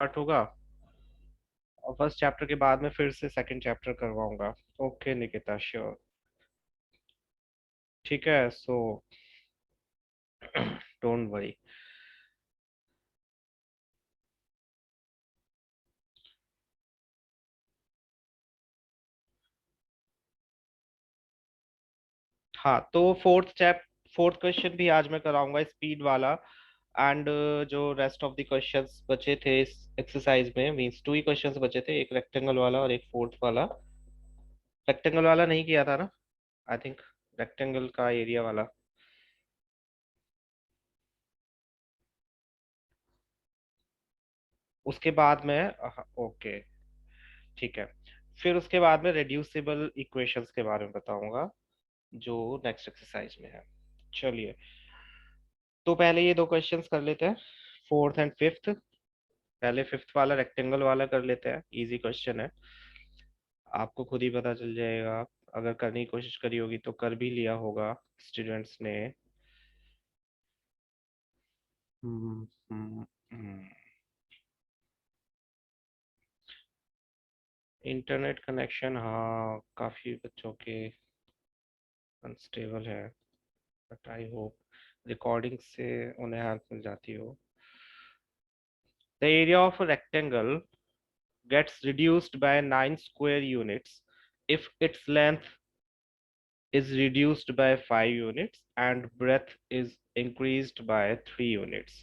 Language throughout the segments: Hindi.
स्टार्ट होगा और फर्स्ट चैप्टर के बाद में फिर से सेकंड चैप्टर करवाऊंगा। Okay Nikita, sure. ठीक है, सो डोंट वरी। हाँ, तो फोर्थ क्वेश्चन भी आज मैं कराऊंगा, स्पीड वाला। एंड जो रेस्ट ऑफ द क्वेश्चंस बचे थे इस एक्सरसाइज में, मींस टू ही क्वेश्चंस बचे थे, एक रेक्टेंगल वाला और एक फोर्थ वाला। रेक्टेंगल वाला नहीं किया था ना, आई थिंक। रेक्टेंगल का एरिया वाला। उसके बाद में ओके, ठीक है। फिर उसके बाद में रेड्यूसिबल इक्वेशंस के बारे में बताऊंगा, जो नेक्स्ट एक्सरसाइज में है। चलिए, तो पहले ये दो क्वेश्चंस कर लेते हैं, फोर्थ एंड फिफ्थ। पहले फिफ्थ वाला रेक्टेंगल वाला कर लेते हैं, इजी क्वेश्चन है। आपको खुद ही पता चल जाएगा, अगर करने की कोशिश करी होगी तो कर भी लिया होगा स्टूडेंट्स ने। हम्म, हम्म, हम्म। इंटरनेट कनेक्शन, हाँ, काफी बच्चों के अनस्टेबल है, बट आई होप रिकॉर्डिंग से उन्हें हेल्प मिल जाती हो। The area of a rectangle gets reduced by 9 square units if its length is reduced by 5 units and breadth is increased by 3 units.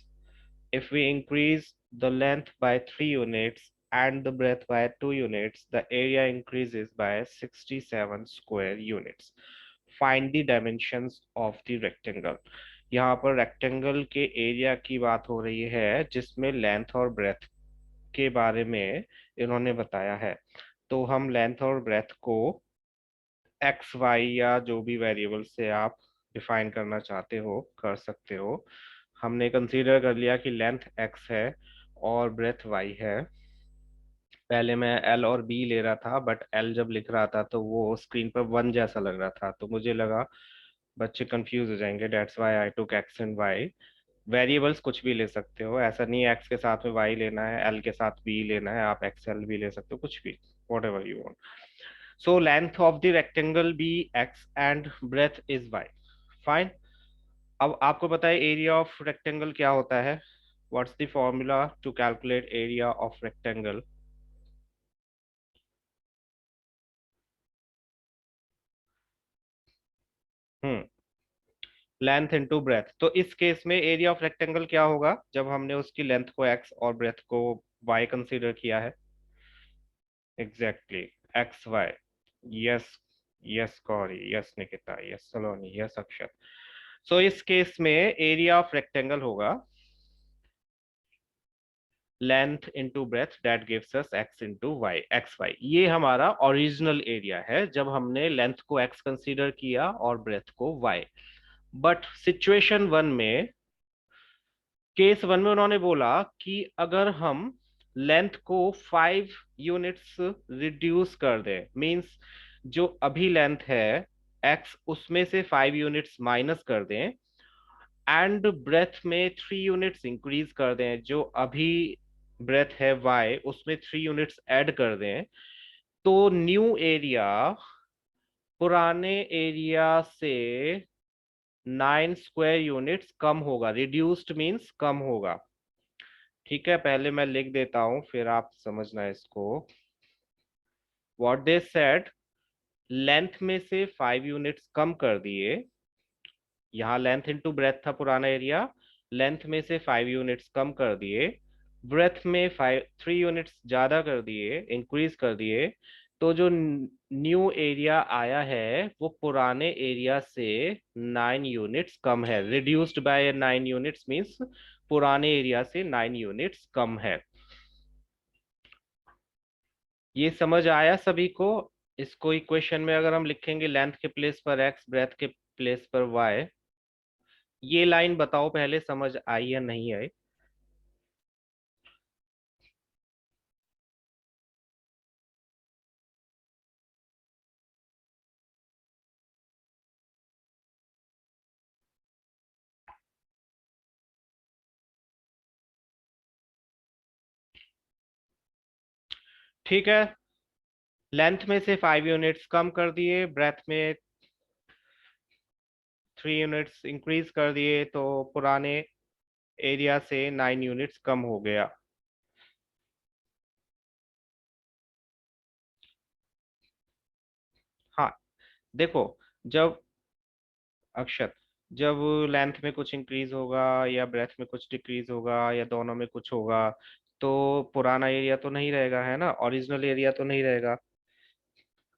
If we increase the length by 3 units and the breadth by 2 units, the area increases by 67 square units. Find the dimensions of the rectangle. यहाँ पर रेक्टेंगल के एरिया की बात हो रही है, जिसमें लेंथ और ब्रेथ के बारे में इन्होंने बताया है। तो हम लेंथ और ब्रेथ को एक्स वाई या जो भी वेरिएबल से आप डिफाइन करना चाहते हो कर सकते हो। हमने कंसीडर कर लिया कि लेंथ एक्स है और ब्रेथ वाई है। पहले मैं एल और बी ले रहा था, बट एल जब लिख रहा था तो वो स्क्रीन पर वन जैसा लग रहा था, तो मुझे लगा बच्चे कंफ्यूज हो जाएंगे, that's why I took X and Y. Variables कुछ भी ले सकते हो, ऐसा नहीं है एक्स के साथ में वाई लेना है, एल के साथ बी लेना है, आप एक्स एल भी ले सकते हो, कुछ भी, what ever you want. So length of the rectangle be x and breadth is y. Fine. अब आपको पता है एरिया ऑफ रेक्टेंगल क्या होता है। What's the formula to calculate area of rectangle? Hmm, length into breadth. तो इस केस में एरिया ऑफ रेक्टेंगल क्या होगा, जब हमने उसकी लेंथ को x और ब्रेथ को y कंसीडर किया है। Exactly, x y. Yes, yes Gauri, yes Nikita, yes Saloni, yes Akshat. So इस केस में एरिया ऑफ रेक्टेंगल होगा length into breadth, that gives us x into y, x y. ये हमारा ओरिजिनल एरिया है जब हमने लेंथ को एक्स कंसीडर किया और ब्रेथ को वाई। बट सिचुएशन वन में, केस वन में उन्होंने बोला कि अगर हम लेंथ को 5 यूनिट्स रिड्यूस कर दें, मींस जो अभी लेंथ है एक्स, उसमें से 5 यूनिट्स माइनस कर दें, एंड ब्रेथ में 3 यूनिट्स इंक्रीज कर दें, जो अभी ब्रेथ है वाई उसमें 3 यूनिट्स ऐड कर दें, तो न्यू एरिया पुराने एरिया से 9 स्क्वायर यूनिट्स कम होगा। रिड्यूस्ड मीन्स कम होगा। ठीक है, पहले मैं लिख देता हूं फिर आप समझना इसको। व्हाट दे सेड, लेंथ में से 5 यूनिट्स कम कर दिए। यहाँ लेंथ इनटू ब्रेथ था पुराना एरिया, लेंथ में से 5 यूनिट्स कम कर दिए, ब्रेथ में 3 यूनिट्स ज्यादा कर दिए, इंक्रीज कर दिए। तो जो न्यू एरिया आया है वो पुराने एरिया से 9 यूनिट्स कम है। रिड्यूस्ड बाय 9 यूनिट्स मीन्स पुराने एरिया से 9 यूनिट्स कम है। ये समझ आया सभी को। इसको इक्वेशन में अगर हम लिखेंगे लेंथ के प्लेस पर एक्स, ब्रेथ के प्लेस पर वाई। ये लाइन बताओ पहले समझ आई या नहीं आई। ठीक है, लेंथ में से 5 यूनिट्स कम कर दिए, ब्रेथ में 3 यूनिट्स इंक्रीज कर दिए, तो पुराने एरिया से 9 यूनिट्स कम हो गया। हाँ, देखो, जब अक्षत, जब लेंथ में कुछ इंक्रीज होगा या ब्रेथ में कुछ डिक्रीज होगा या दोनों में कुछ होगा, तो पुराना एरिया तो नहीं रहेगा, है ना, ओरिजिनल एरिया तो नहीं रहेगा,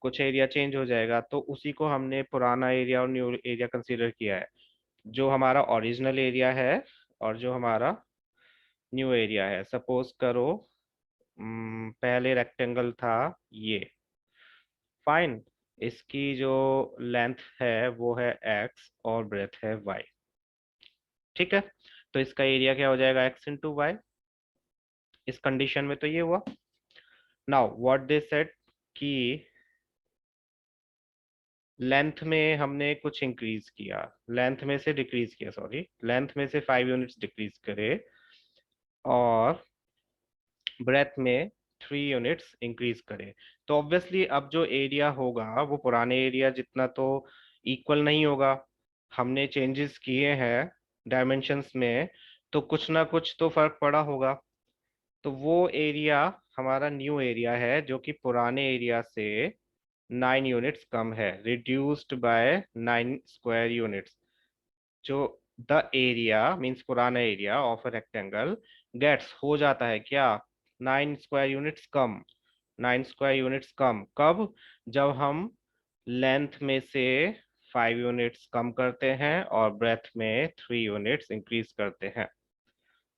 कुछ एरिया चेंज हो जाएगा, तो उसी को हमने पुराना एरिया और न्यू एरिया कंसीडर किया है। जो हमारा ओरिजिनल एरिया है और जो हमारा न्यू एरिया है, सपोज करो पहले रेक्टेंगल था ये, फाइन, इसकी जो लेंथ है वो है x और ब्रेथ है y। ठीक है, तो इसका एरिया क्या हो जाएगा, x × y। इस कंडीशन में तो ये हुआ। नाउ व्हाट दे सेड कि लेंथ में हमने कुछ इंक्रीज किया, लेंथ में से डिक्रीज किया, सॉरी, लेंथ में से 5 यूनिट्स डिक्रीज करे और ब्रेथ में 3 यूनिट्स इंक्रीज करे, तो ऑब्वियसली अब जो एरिया होगा वो पुराने एरिया जितना तो इक्वल नहीं होगा। हमने चेंजेस किए हैं डायमेंशंस में, तो कुछ ना कुछ तो फर्क पड़ा होगा। तो वो एरिया हमारा न्यू एरिया है जो कि पुराने एरिया से 9 यूनिट्स कम है, रिड्यूस्ड बाय 9 स्क्वायर यूनिट्स। जो द एरिया मीन्स पुराना area of a rectangle gets हो जाता है क्या, 9 स्क्वायर यूनिट्स कम। 9 स्क्वायर यूनिट्स कम कब, जब हम लेंथ में से 5 यूनिट्स कम करते हैं और ब्रेथ में 3 यूनिट्स इंक्रीज करते हैं।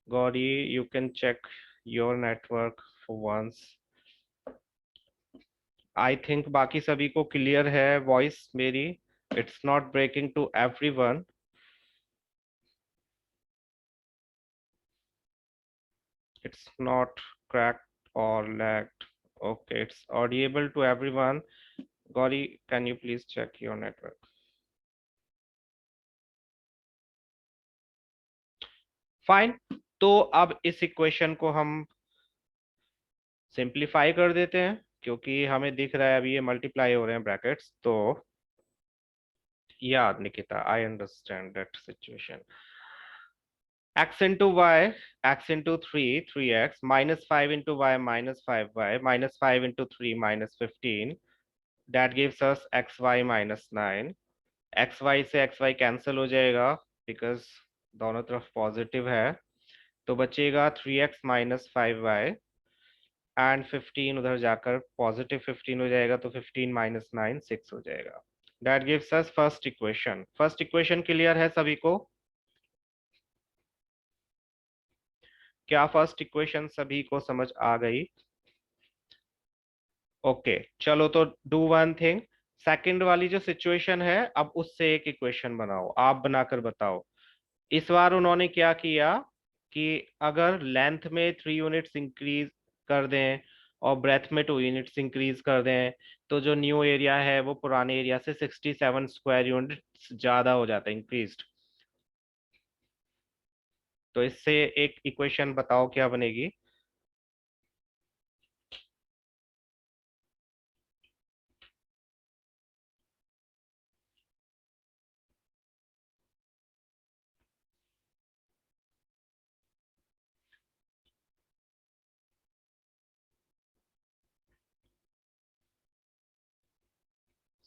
Gauri, you can check your network for once. I think बाकी सभी को क्लियर है वॉइस मेरी, it's not breaking to everyone. It's not cracked or lagged. Okay, it's audible to everyone. Gauri, can you please check your network? Fine, तो अब इस इक्वेशन को हम सिंप्लीफाई कर देते हैं, क्योंकि हमें दिख रहा है अभी ये मल्टीप्लाई हो रहे हैं ब्रैकेट्स, तो याद Nikita, I understand that situation. x into y, x into 3, 3x, minus 5 into y, minus 5y, minus 5 into 3, minus 15. That gives us xy minus 9. X Y से एक्स वाई कैंसिल हो जाएगा, बिकॉज दोनों तरफ पॉजिटिव है, तो बचेगा 3x - 5y, एंड 15 उधर जाकर पॉजिटिव 15 हो जाएगा, तो 15 - 9 6 हो जाएगा। That gives us first equation. First equation clear है सभी को? क्या फर्स्ट इक्वेशन सभी को समझ आ गई? ओके, चलो तो डू वन थिंग, सेकंड वाली जो सिचुएशन है अब उससे एक इक्वेशन बनाओ, आप बनाकर बताओ। इस बार उन्होंने क्या किया कि अगर लेंथ में 3 यूनिट्स इंक्रीज कर दें और ब्रेथ में 2 यूनिट्स इंक्रीज कर दें, तो जो न्यू एरिया है वो पुराने एरिया से 67 स्क्वायर यूनिट्स ज्यादा हो जाता है, इंक्रीज्ड। तो इससे एक इक्वेशन बताओ क्या बनेगी।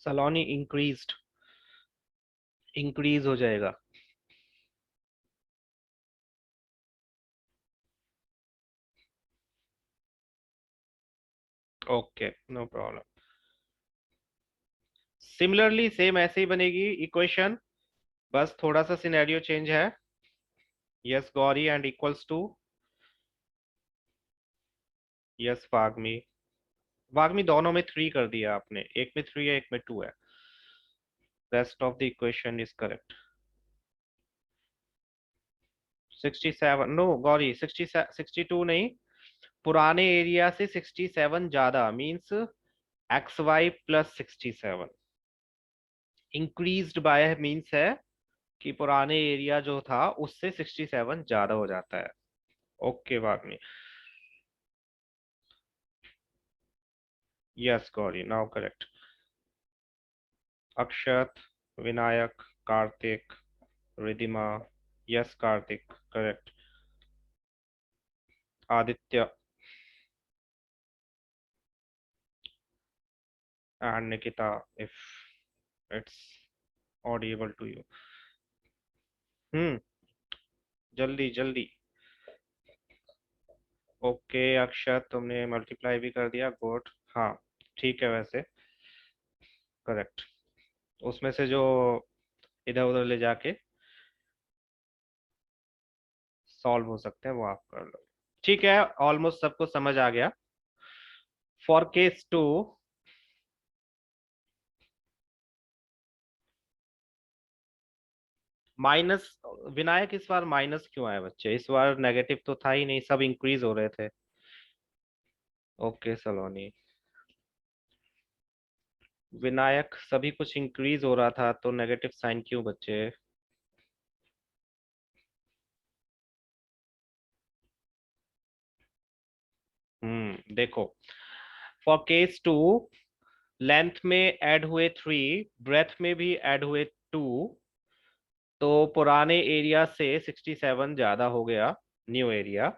सलोनी, इंक्रीज्ड, इंक्रीज हो जाएगा। Okay, no problem. Similarly same ऐसे ही बनेगी इक्वेशन, बस थोड़ा सा सिनेरियो चेंज है। Yes Gauri, and equals to, yes Vagmi. Vagmi दोनों में 3 कर दिया आपने, एक में 3 है एक में 2 है। Rest of the equation is correct. 67, no Gauri, 62 नहीं, पुराने एरिया से 67 ज्यादा means xy + 67। Increased by means है कि पुराने एरिया जो था उससे 67 ज्यादा हो जाता है। Okay Vagmi. Yes Gauri, now correct. Akshat, Vinayak, Kartik, Ridhima, yes Kartik, correct. Aditya and Nikita, if it's audible to you। जल्दी जल्दी। ओके अक्षत, तुमने मल्टीप्लाई भी कर दिया, गुड। हाँ ठीक है वैसे, करेक्ट। उसमें से जो इधर उधर ले जाके सॉल्व हो सकते हैं वो आप कर लो। ठीक है, ऑलमोस्ट सबको समझ आ गया। For case two, minus, Vinayak इस बार माइनस क्यों आया बच्चे? इस बार नेगेटिव तो था ही नहीं, सब इंक्रीज हो रहे थे। ओके सलोनी, विनायक सभी कुछ इंक्रीज हो रहा था तो नेगेटिव साइन क्यों बच्चे? देखो, फॉर केस टू, लेंथ में ऐड हुए 3, ब्रेथ में भी ऐड हुए 2, तो पुराने एरिया से 67 ज्यादा हो गया new area.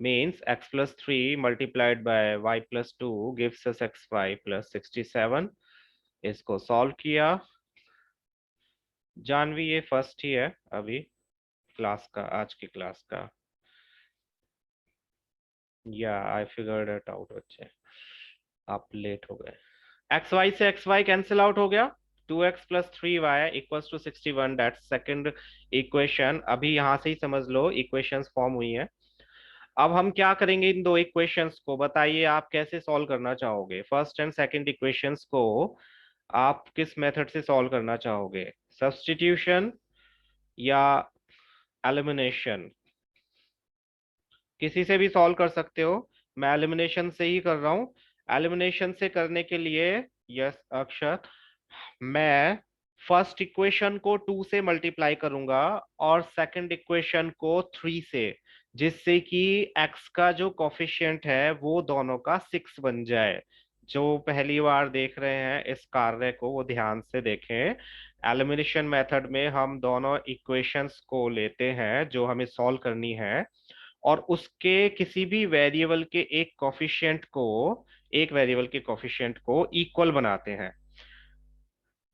Means x+3 multiplied by y+2 gives us xy+67। इसको सॉल्व किया। जानवी ये फर्स्ट ही है अभी क्लास का, आज की क्लास का। या आई फिगर्ड इट आउट बच्चे, आप लेट हो गए। एक्स वाई से एक्स वाई कैंसिल आउट हो गया। 2x+3y=61, that second equation. अभी यहां से ही समझ लो इक्वेशंस फॉर्म हुई हैं। अब हम क्या करेंगे इन दो इक्वेशंस को, बताइए आप कैसे सॉल्व करना चाहोगे? फर्स्ट एंड सेकंड इक्वेशंस को आप किस मेथड से सॉल्व करना चाहोगे? सब्स्टिट्यूशन या एलिमिनेशन? किसी से भी सॉल्व कर सकते हो, मैं एलिमिनेशन से ही कर रहा हूँ। एलिमिनेशन से करने के लिए, यस अक्षत, मैं फर्स्ट इक्वेशन को 2 से मल्टीप्लाई करूंगा और सेकंड इक्वेशन को 3 से, जिससे कि x का जो कोफिशिएंट है वो दोनों का 6 बन जाए। जो पहली बार देख रहे हैं इस कार्य को वो ध्यान से देखें। एलिमिनेशन मेथड में हम दोनों इक्वेशंस को लेते हैं जो हमें सॉल्व करनी है, और उसके किसी भी वेरिएबल के एक वेरिएबल के कोफिशिएंट को इक्वल बनाते हैं।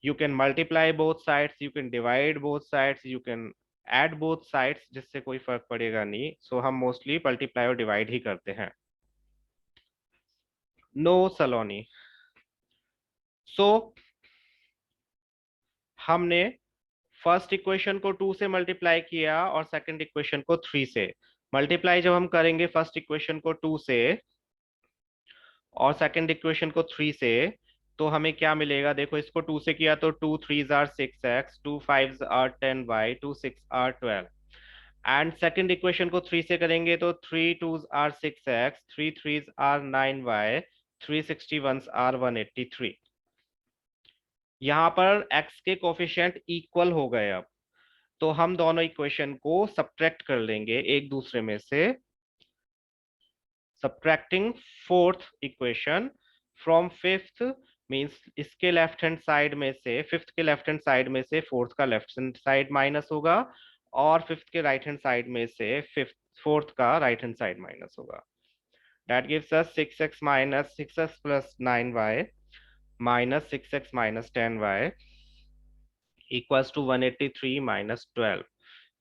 You can multiply both sides, you can divide both sides, you can add both sides, जिससे कोई फर्क पड़ेगा नहीं। सो हम मोस्टली मल्टीप्लाई और डिवाइड ही करते हैं। नो सलोनी। सो हमने फर्स्ट इक्वेशन को 2 से मल्टीप्लाई किया और सेकंड इक्वेशन को 3 से। मल्टीप्लाई जब हम करेंगे फर्स्ट इक्वेशन को 2 से और सेकंड इक्वेशन को 3 से, तो हमें क्या मिलेगा? देखो, इसको 2 से किया तो 2 3 are 6x, 2 5 are 10y, 2 6 are 12। And second equation को 3 से करेंगे तो 3 2 are 6x, 3 3 are 9y, 3 61 are 183। यहाँ पर x के कोफिशिएंट इक्वल हो गए। अब तो हम दोनों इक्वेशन को सब्ट्रैक्ट कर लेंगे एक दूसरे में से। Subtracting fourth equation from fifth, means इसके लेफ्ट हैंड साइड में से, फिफ्थ के लेफ्ट हैंड साइड में से फोर्थ का लेफ्ट हैंड साइड माइनस होगा, और फिफ्थ के राइट हैंड साइड में से फिफ्थ फोर्थ का राइट हैंड साइड माइनस होगा। That gives us 6x minus 6x plus 9y minus 6x minus 10y equals to 183 minus 12।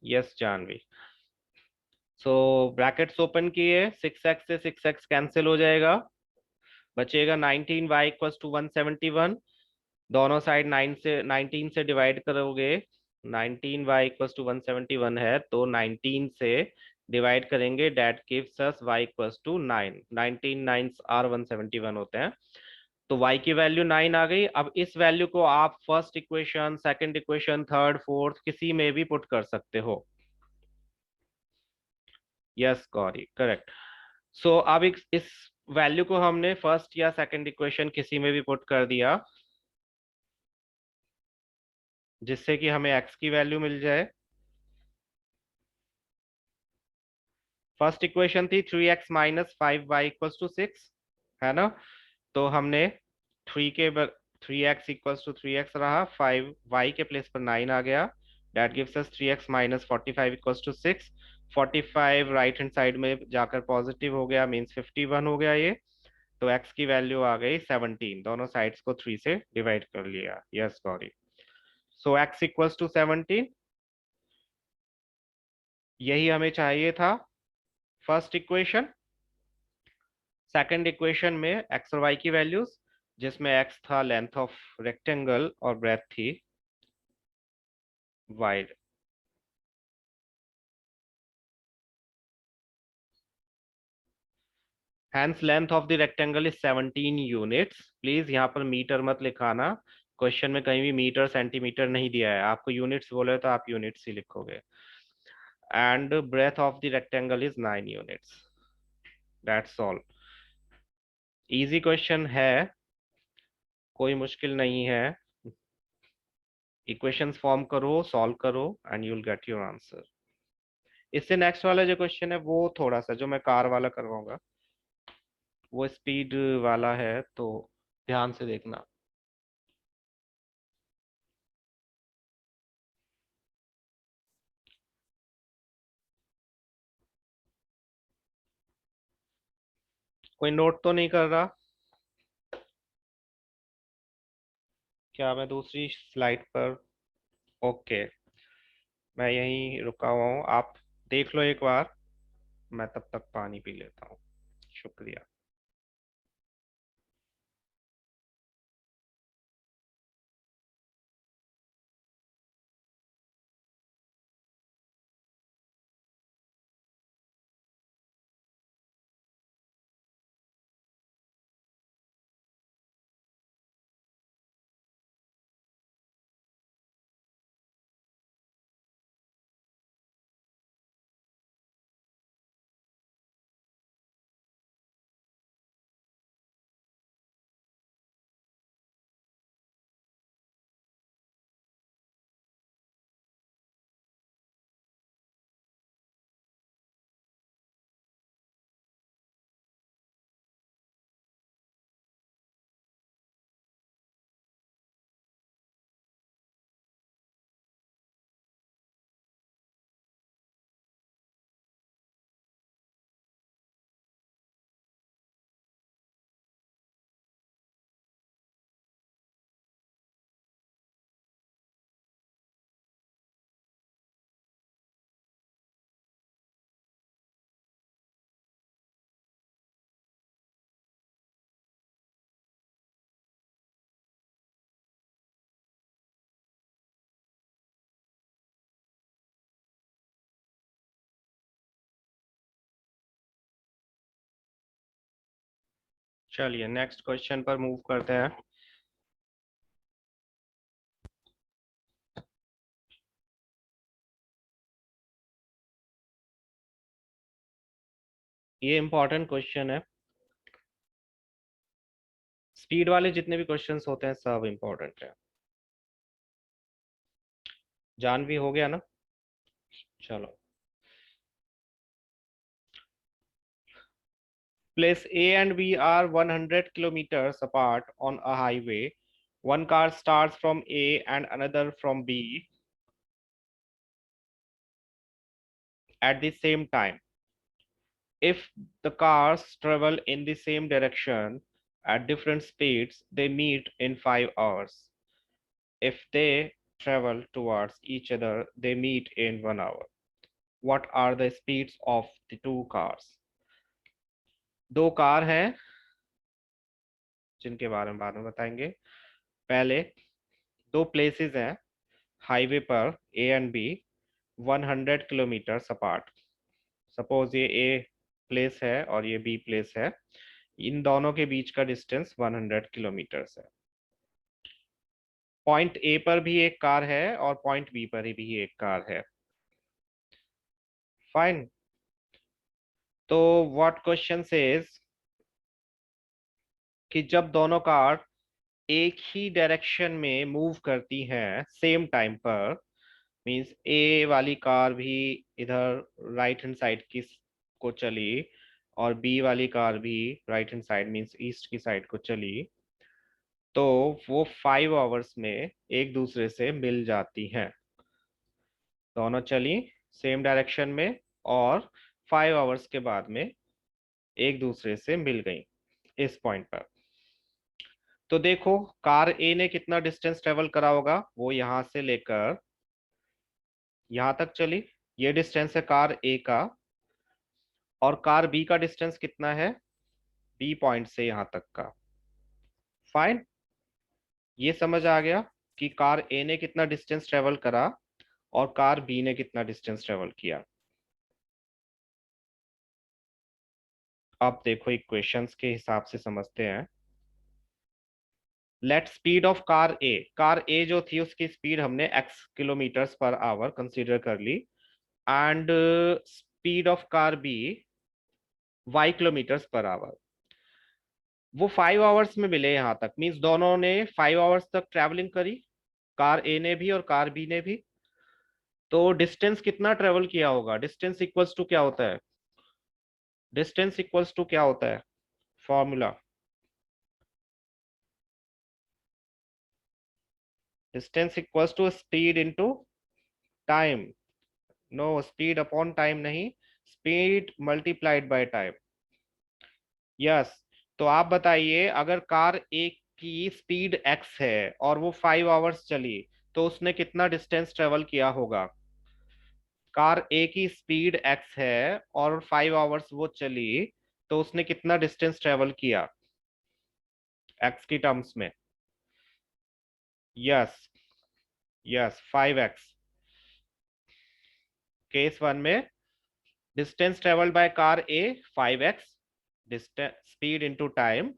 Yes Janvi. So brackets open किए, 6x से 6x कैंसिल हो जाएगा, बचेगा 19y इक्वल्स टू 171। दोनों साइड 19 से डिवाइड करोगे, 19y इक्वल्स टू 171 है तो 19 से डिवाइड करेंगे, that gives us y equals to 9। 19 9 are 171 होते हैं, तो y की वैल्यू 9 आ गई। अब इस वैल्यू को आप first equation, second equation, third, fourth किसी में भी पुट कर सकते हो। Yes Gauri, correct. सो अब इस वैल्यू को हमने फर्स्ट या सेकंड इक्वेशन किसी में भी पुट कर दिया, जिससे कि हमें x की वैल्यू मिल जाए। फर्स्ट इक्वेशन थी 3x minus 5y equals to 6, है ना? तो हमने 3x इक्वल्स टू 3x रहा, 5 y के प्लेस पर 9 आ गया, that gives us 3x minus 45 equals to 6। 45 right hand side में जाकर पॉजिटिव हो गया, मीन्स 51 हो गया ये। तो x की वैल्यू आ गई 17, दोनों साइड्स को 3 से डिवाइड कर लिया। Yes Gauri, so x equals to 17, यही हमें चाहिए था फर्स्ट इक्वेशन। सेकंड इक्वेशन में x और y की वैल्यूज, जिसमें x था लेंथ ऑफ रेक्टेंगल और ब्रेथ थी wide. Hence length of the rectangle is 17 units। Please यहाँ पर मीटर मत लिखाना, क्वेश्चन में कहीं भी मीटर सेंटीमीटर नहीं दिया है, आपको यूनिट्स बोले तो आप यूनिट्स ही लिखोगे। And breadth of the rectangle is 9 units। That's all, easy question है, कोई मुश्किल नहीं है। इक्वेशंस फॉर्म करो, सॉल्व करो and you will get your answer. इससे नेक्स्ट वाला जो क्वेश्चन है वो थोड़ा सा, जो मैं कार वाला करवाऊंगा वो स्पीड वाला है, तो ध्यान से देखना। कोई नोट तो नहीं कर रहा? क्या मैं दूसरी स्लाइड पर? ओके, मैं यहीं रुका हुआ हूँ, आप देख लो एक बार, मैं तब तक पानी पी लेता हूँ। शुक्रिया। चलिए नेक्स्ट क्वेश्चन पर मूव करते हैं। ये इंपॉर्टेंट क्वेश्चन है, स्पीड वाले जितने भी क्वेश्चंस होते हैं सब इंपॉर्टेंट है। जानवी हो गया ना? चलो, place A and B are 100 kilometers apart on a highway. One car starts from A and another from B at the same time. If the cars travel in the same direction at different speeds, they meet in 5 hours. If they travel towards each other, they meet in 1 hour. What are the speeds of the two cars? दो कार हैं जिनके बारे में बाद में बताएंगे। पहले दो प्लेसेस हैं हाईवे पर, A and B, 100 kilometre apart. Suppose ये ए प्लेस है और ये बी प्लेस है, इन दोनों के बीच का डिस्टेंस 100 किलोमीटर्स है। पॉइंट ए पर भी एक कार है और पॉइंट बी पर भी एक कार है। फाइन। तो व्हाट क्वेश्चन सेज कि जब दोनों कार एक ही डायरेक्शन में मूव करती हैं सेम टाइम पर, मींस ए वाली कार भी इधर राइट हैंड साइड की को चली और बी वाली कार भी right hand side means east की साइड को चली, तो वो 5 आवर्स में एक दूसरे से मिल जाती हैं। दोनों चली सेम डायरेक्शन में और 5 आवर्स के बाद में एक दूसरे से मिल गई इस पॉइंट पर। तो देखो कार ए ने कितना डिस्टेंस ट्रेवल करा होगा, वो यहां से लेकर यहां तक चली, ये डिस्टेंस है कार ए का, और कार बी का डिस्टेंस कितना है बी पॉइंट से यहां तक का। फाइन, ये समझ आ गया कि कार ए ने कितना डिस्टेंस ट्रेवल करा और कार बी ने कितना डिस्टेंस ट्रेवल किया। अब देखो इक्वेशंस के हिसाब से समझते हैं। Let speed of car A जो थी उसकी स्पीड हमने x kilometres per hour consider कर ली, and speed of car B y kilometres per hour. वो 5 आवर्स में मिले यहां तक, मींस दोनों ने 5 आवर्स तक ट्रैवलिंग करी, कार ए ने भी और कार बी ने भी। तो डिस्टेंस कितना ट्रेवल किया होगा, डिस्टेंस इक्वल्स टू क्या होता है, डिस्टेंस इक्वल्स टू क्या होता है formula, distance equals to speed into time. No, speed upon time नहीं, speed multiplied by time. Yes, तो आप बताइए अगर कार ए की स्पीड एक्स है और वो 5 आवर्स चली, तो उसने कितना डिस्टेंस ट्रेवल किया होगा। कार ए की स्पीड एक्स है और 5 आवर्स वो चली, तो उसने कितना डिस्टेंस ट्रेवल किया एक्स की टर्म्स में। Yes, yes 5x। Case one में distance travelled by car A 5x, distance speed into time,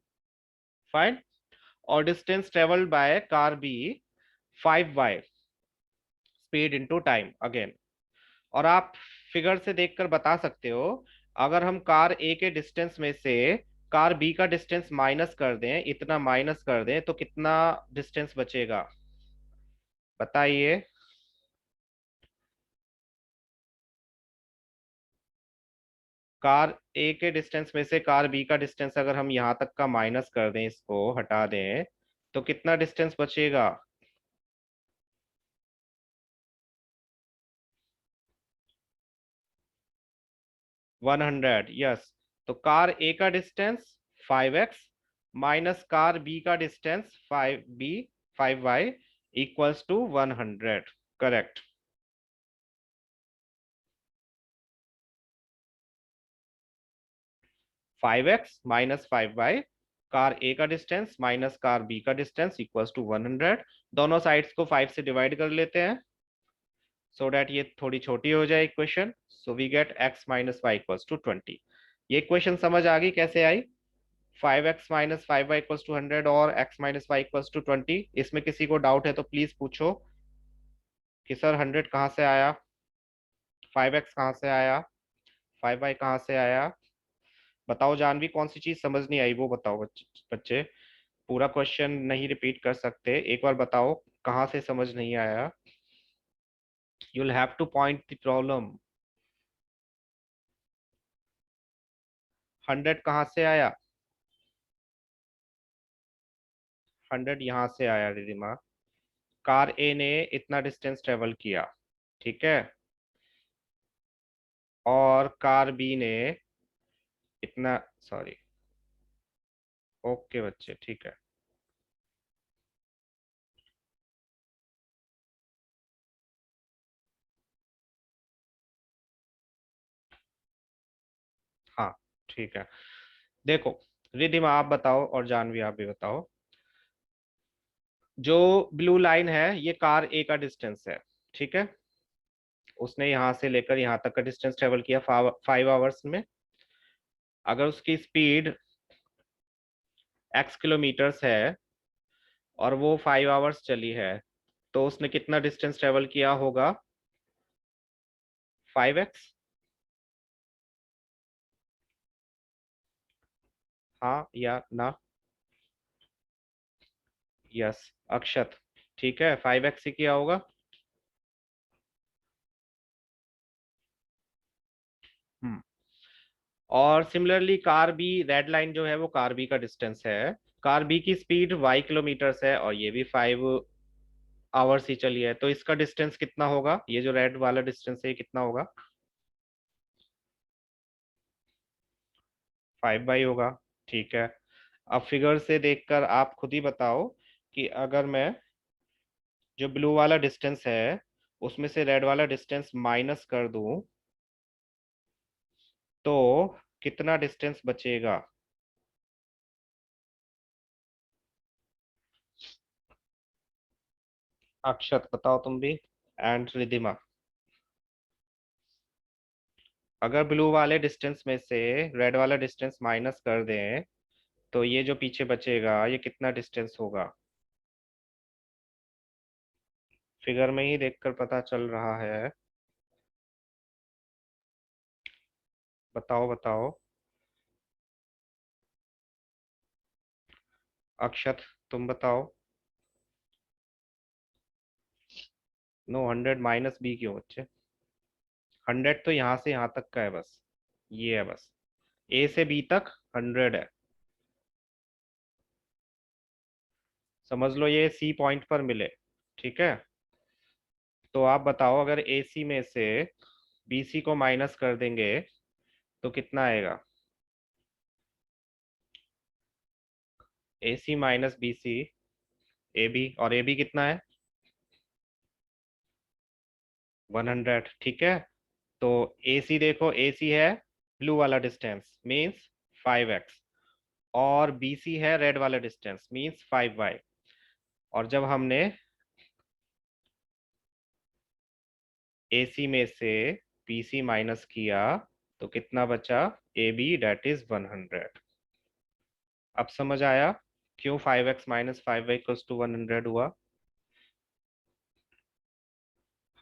fine, और distance travelled by car B 5y, speed into time again. और आप फिगर से देखकर बता सकते हो, अगर हम कार ए के डिस्टेंस में से कार बी का डिस्टेंस माइनस कर दें, इतना माइनस कर दें, तो कितना डिस्टेंस बचेगा बताइए। कार ए के डिस्टेंस में से कार बी का डिस्टेंस अगर हम यहां तक का माइनस कर दें, इसको हटा दें, तो कितना डिस्टेंस बचेगा। 100, यस। तो कार ए का distance 5x minus car B का distance 5b 5y equals to 100, correct. 5x minus 5y, car A का डिस्टेंस माइनस कार बी का डिस्टेंस इक्वल्स टू 100। दोनों साइड्स को 5 से डिवाइड कर लेते हैं सो डैट ये थोड़ी छोटी हो जाए इक्वेशन। So we get x minus y equals to 20। ये इक्वेशन समझ आ गई कैसे आई, 5x minus 5y equals to 100 और x minus y equals to 20। इसमें किसी को डाउट है तो प्लीज पूछो कि सर 100 कहाँ से आया, 5x कहाँ से आया, 5y कहाँ से आया। बताओ जानवी, कौन सी चीज समझ नहीं आई वो बताओ बच्चे बच्चे। पूरा क्वेश्चन नहीं रिपीट कर सकते, एक बार बताओ कहाँ से समझ नहीं आया। You will have two point the problem. 100 कहाँ से आया, 100 यहाँ से आया रिदिमा। कार ए ने इतना डिस्टेंस ट्रेवल किया, ठीक है, और कार बी ने इतना, सॉरी, ओके बच्चे ठीक है। हाँ ठीक है, देखो रिदिमा आप बताओ और जानवी आप भी बताओ। जो ब्लू लाइन है ये कार ए का डिस्टेंस है, ठीक है, उसने यहां से लेकर यहां तक का डिस्टेंस ट्रेवल किया 5 आवर्स में। अगर उसकी स्पीड x किलोमीटर्स है और वो 5 आवर्स चली है, तो उसने कितना डिस्टेंस ट्रेवल किया होगा 5x। हाँ या ना। यस अक्षत, ठीक है 5x ही किया होगा। हम्म, और similarly car B, red line जो है वो कार बी का डिस्टेंस है। कार बी की स्पीड y किलोमीटर्स है और ये भी 5 आवर्स ही चली है, तो इसका डिस्टेंस कितना होगा? ये जो रेड वाला डिस्टेंस है ये कितना होगा? 5 बाई होगा। ठीक है। अब फिगर से देखकर आप खुद ही बताओ कि अगर मैं जो ब्लू वाला डिस्टेंस है उसमें से रेड वाला डिस्टेंस माइनस कर दूं तो कितना डिस्टेंस बचेगा? अक्षत बताओ तुम भी, एंड रिधिमा। अगर ब्लू वाले डिस्टेंस में से रेड वाला डिस्टेंस माइनस कर दें तो ये जो पीछे बचेगा ये कितना डिस्टेंस होगा? फिगर में ही देखकर पता चल रहा है। बताओ बताओ। अक्षत तुम बताओ। नो, 100 - बी क्यों बच्चे? 100 तो यहाँ से यहाँ तक का है बस। ये है बस, ए से बी तक 100 है। समझ लो ये सी पॉइंट पर मिले। ठीक है। तो आप बताओ, अगर ए सी में से बी सी को माइनस कर देंगे तो कितना आएगा? A C minus B C, A B, और ए बी कितना है? 100। ठीक है। तो ए सी देखो, ए सी है ब्लू वाला डिस्टेंस मीन्स 5x, और बी सी है रेड वाला डिस्टेंस मीन्स 5y। और जब हमने ए सी में से बी सी माइनस किया तो कितना बचा? A B, that is 100। अब समझ आया क्यों 5x - 5y = 100 हुआ?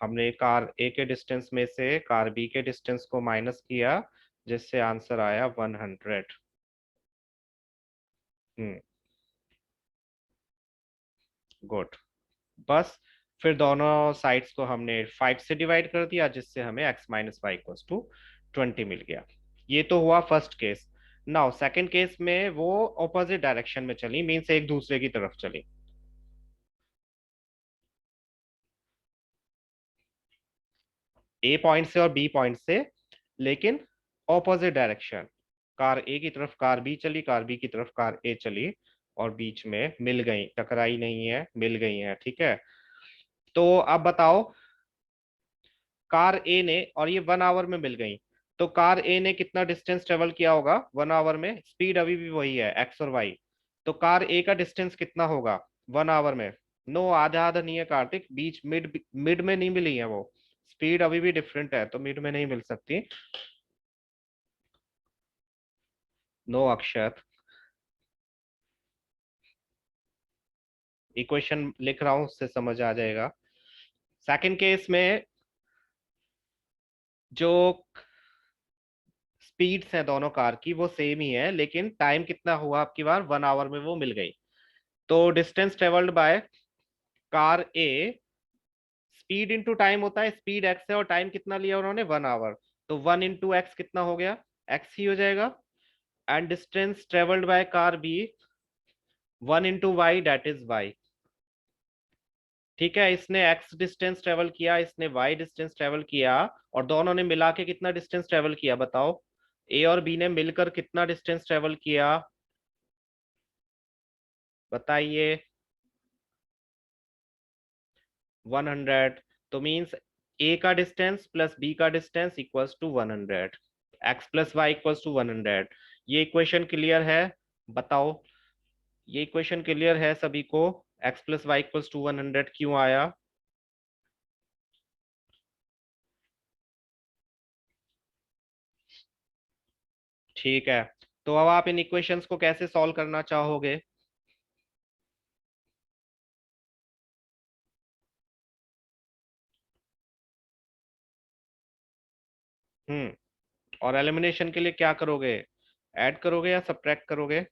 हमने कार ए के डिस्टेंस में से कार बी के डिस्टेंस को माइनस किया जिससे आंसर आया 100। हम्म। गुड। बस, फिर दोनों साइड्स को हमने 5 से डिवाइड कर दिया जिससे हमें x - y = 20 मिल गया। ये तो हुआ first case. Now second case में वो ऑपोजिट डायरेक्शन में चली, मीन्स एक दूसरे की तरफ चली। ए पॉइंट से और बी पॉइंट से, लेकिन ऑपोजिट डायरेक्शन। कार ए की तरफ कार बी चली, कार बी की तरफ कार ए चली, और बीच में मिल गई, टकराई नहीं है, मिल गई है। ठीक है। तो अब बताओ, कार ए ने, और ये 1 आवर में मिल गई, तो कार ए ने कितना डिस्टेंस ट्रेवल किया होगा 1 आवर में? स्पीड अभी भी वही है, एक्स और वाई। तो कार ए का डिस्टेंस कितना होगा 1 आवर में? नो, आधा आधा नहीं है कार्तिक, बीच मिड मिड में नहीं मिली है वो। स्पीड अभी भी डिफरेंट है तो मिड में नहीं मिल सकती। नो अक्षत, इक्वेशन लिख रहा हूं उससे समझ आ जाएगा। सेकंड केस में जो स्पीड्स है दोनों कार की वो सेम ही है, लेकिन टाइम कितना हुआ आपकी बार? 1 आवर में वो मिल गई। तो distance travelled by car A, speed into time होता है, स्पीड एक्स है और टाइम कितना लिया उन्होंने? 1 आवर। तो 1 × x कितना हो गया? एक्स ही हो जाएगा। And distance travelled by car B, 1 × y, that is y. ठीक है, इसने x डिस्टेंस ट्रेवल किया, इसने y डिस्टेंस ट्रेवल किया, और दोनों ने मिला के कितना डिस्टेंस ट्रेवल किया बताओ? ए और बी ने मिलकर कितना डिस्टेंस ट्रेवल किया? बताइए। 100। तो मीन्स ए का डिस्टेंस प्लस बी का distance equals to 100। x + y = 100। ये इक्वेशन क्लियर है? बताओ। ये इक्वेशन क्लियर है सभी को? x + y = 100 क्यों आया? ठीक है। तो अब आप इन इक्वेशंस को कैसे सॉल्व करना चाहोगे? हम्म। और एलिमिनेशन के लिए क्या करोगे? ऐड करोगे या सब्ट्रैक्ट करोगे?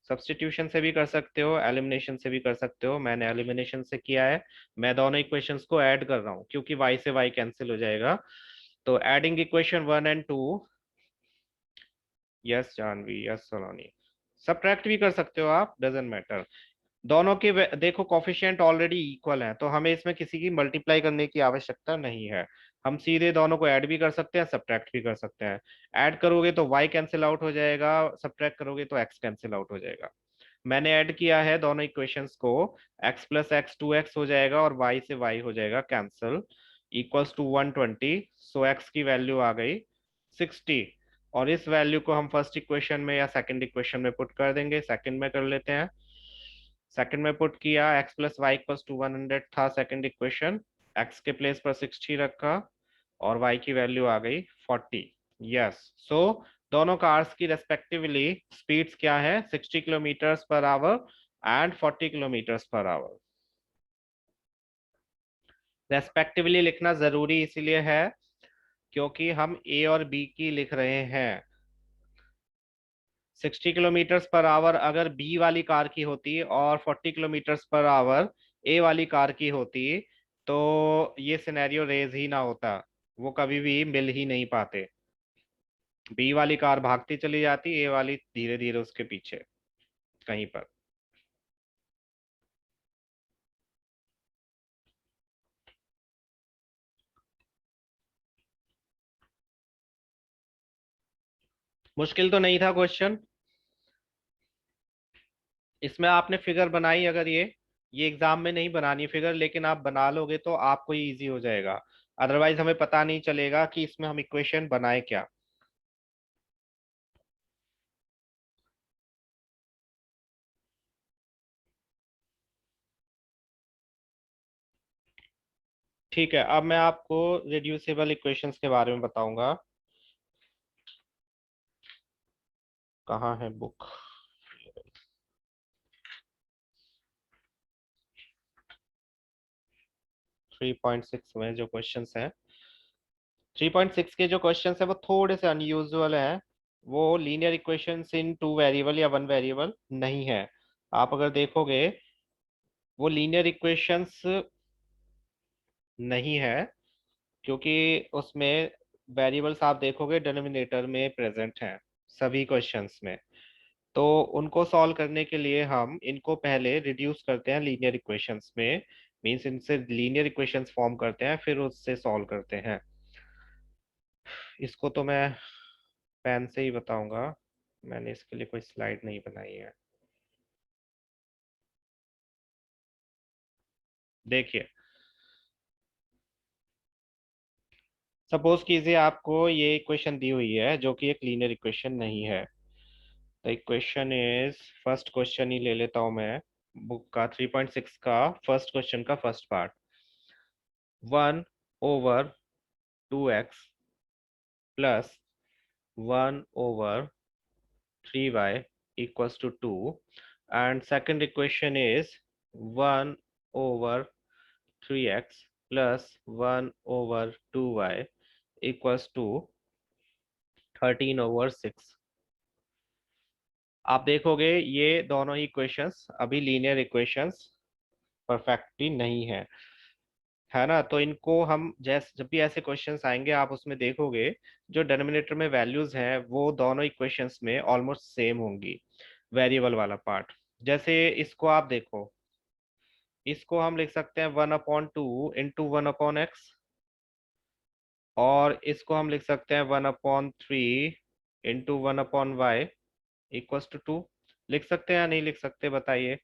सब्स्टिट्यूशन से भी कर सकते हो, एलिमिनेशन से भी कर सकते हो। मैंने एलिमिनेशन से किया है। मैं दोनों इक्वेशंस को ऐड कर रहा हूँ क्योंकि y से y कैंसिल हो जाएगा। तो adding equation 1 and 2, yes Janvi, yes Sonani, subtract भी कर सकते हो आप, डजेंट मैटर। दोनों के देखो कोफिशिएंट ऑलरेडी इक्वल हैं, तो हमें इसमें किसी की मल्टीप्लाई करने की आवश्यकता नहीं है। हम सीधे दोनों को ऐड भी कर सकते हैं, सब्ट्रैक्ट भी कर सकते हैं। ऐड करोगे तो y कैंसिल आउट हो जाएगा, सब्ट्रैक्ट करोगे तो x कैंसिल आउट हो जाएगा। मैंने ऐड किया है दोनों इक्वेशंस को, x प्लस एक्स 2x हो जाएगा और y से y हो जाएगा cancel, equals to 120। So x की वैल्यू आ गई 60, और इस वैल्यू को हम फर्स्ट इक्वेशन में या सेकंड इक्वेशन में पुट कर देंगे। सेकंड में कर लेते हैं। सेकंड में पुट किया, x plus y equals to 100 था सेकंड इक्वेशन, x के प्लेस पर 60 रखा और y की वैल्यू आ गई 40। यस, सो दोनों कार्स की रेस्पेक्टिवली स्पीड्स क्या है, 60 kilometres per our and 40 kilometres per our. Respectively लिखना जरूरी इसीलिए है क्योंकि हम ए और बी की लिख रहे हैं। 60 किलोमीटर्स पर आवर अगर बी वाली कार की होती और 40 किलोमीटर्स पर आवर ए वाली कार की होती, तो ये सिनेरियो रेज ही ना होता, वो कभी भी मिल ही नहीं पाते। बी वाली कार भागती चली जाती, ए वाली धीरे धीरे उसके पीछे कहीं पर। मुश्किल तो नहीं था क्वेश्चन। इसमें आपने फिगर बनाई, अगर ये एग्जाम में नहीं बनानी फिगर, लेकिन आप बना लोगे तो आपको ये इजी हो जाएगा। अदरवाइज हमें पता नहीं चलेगा कि इसमें हम इक्वेशन बनाए क्या। ठीक है, अब मैं आपको रिड्यूसिबल इक्वेशंस के बारे में बताऊंगा। कहाँ है बुक? 3.6 में जो क्वेश्चंस हैं, 3.6 के जो क्वेश्चंस है वो थोड़े से अनयूजुअल हैं। वो लीनियर इक्वेशंस इन टू वेरिएबल या वन वेरिएबल नहीं है। आप अगर देखोगे वो लीनियर इक्वेशंस नहीं है, क्योंकि उसमें वेरिएबल्स आप देखोगे डिनोमिनेटर में प्रेजेंट हैं सभी क्वेश्चंस में। तो उनको सॉल्व करने के लिए हम इनको पहले रिड्यूस करते हैं लीनियर इक्वेशंस में, मींस इनसे लीनियर इक्वेशंस फॉर्म करते हैं फिर उससे सॉल्व करते हैं। इसको तो मैं पेन से ही बताऊंगा, मैंने इसके लिए कोई स्लाइड नहीं बनाई है। देखिए, सपोज कीजिए आपको ये इक्वेशन दी हुई है जो कि एक लीनियर इक्वेशन नहीं है। The equation is, first question ही ले लेता हूं मैं बुक का, 3.6 का फर्स्ट क्वेश्चन का first part. 1/2x plus 1/3y equals to 2, and second equation is 1/3x plus 1/2y equals to 13/6। आप देखोगे ये दोनों ही इक्वेशंस अभी लीनियर इक्वेशंस परफेक्टली नहीं है ना। तो इनको हम जैसे जब भी ऐसे क्वेश्चंस आएंगे आप उसमें देखोगे जो डिनोमिनेटर में वैल्यूज हैं वो दोनों इक्वेशंस में ऑलमोस्ट सेम होंगी, वेरिएबल वाला पार्ट। जैसे इसको आप देखो, इसको हम लिख सकते हैं 1/2 × 1/x, और इसको हम लिख सकते हैं 1/3 × 1/y इक्वल्स टू 2। लिख सकते हैं या नहीं लिख सकते बताइए?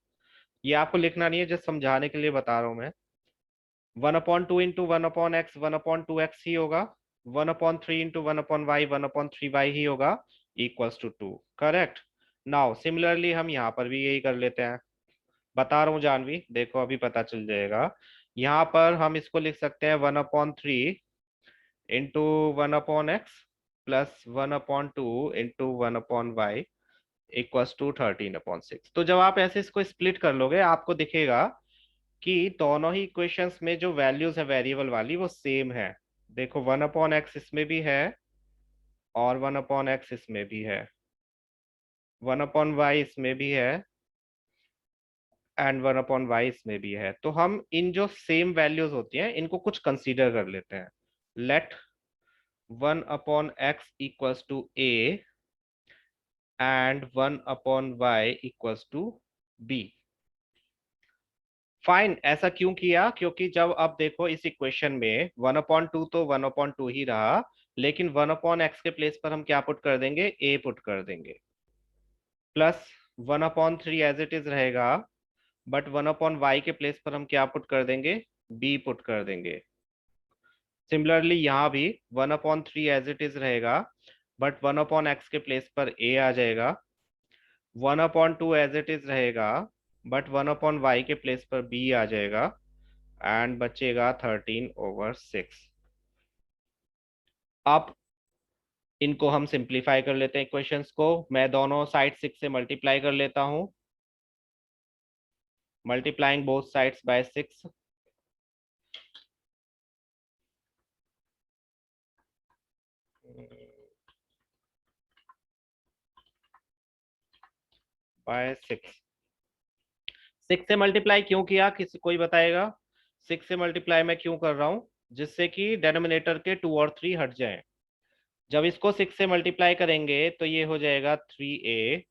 ये आपको लिखना नहीं है, जस्ट समझाने के लिए बता रहा हूं मैं। 1/2 × 1/x 1/2x ही होगा, 1/3 × 1/y 1/3y ही होगा, equals to 2। Correct. Now similarly हम यहाँ पर भी यही कर लेते हैं। बता रहा हूँ जानवी, देखो अभी पता चल जाएगा। यहाँ पर हम इसको लिख सकते हैं 1/3 × 1/x plus 1/2 × 1/y equals to 13/6। तो जब आप ऐसे इसको स्प्लिट कर लोगे आपको दिखेगा कि दोनों ही इक्वेशंस में जो वैल्यूज है वेरिएबल वाली वो सेम है। देखो 1/x इसमें भी है और 1/x इसमें भी है, 1/y इसमें भी है एंड 1/y इसमें भी है। तो हम इन जो सेम वैल्यूज होती हैं इनको कुछ कंसीडर कर लेते हैं। Let 1/x equals to a and 1/y equals to b। Fine, ऐसा क्यों किया? क्योंकि जब अब देखो इस इक्वेशन में 1/2 तो 1/2 ही रहा, लेकिन 1/x के प्लेस पर हम क्या पुट कर देंगे? a पुट कर देंगे, प्लस 1/3 एज इट इज रहेगा, बट 1/y के प्लेस पर हम क्या पुट कर देंगे? b पुट कर देंगे। सिमिलरली यहाँ भी 1/3 एज इट इज रहेगा, बट 1/x के प्लेस पर a आ जाएगा। 1/2 एज इट इज रहेगा, बट 1/y के प्लेस पर b आ जाएगा, एंड बचेगा 13/6। अब इनको हम सिंप्लीफाई कर लेते हैं इक्वेशंस को। मैं दोनों साइड 6 से मल्टीप्लाई कर लेता हूं, multiplying both sides by 6। By 6। 6 से मल्टीप्लाई क्यों किया? किसी कोई बताएगा? 6 से मल्टीप्लाई मैं क्यों कर रहा हूं? जिससे कि डेनोमिनेटर के 2 और 3 हट जाएं। जब इसको 6 से मल्टीप्लाई करेंगे तो ये हो जाएगा 3a।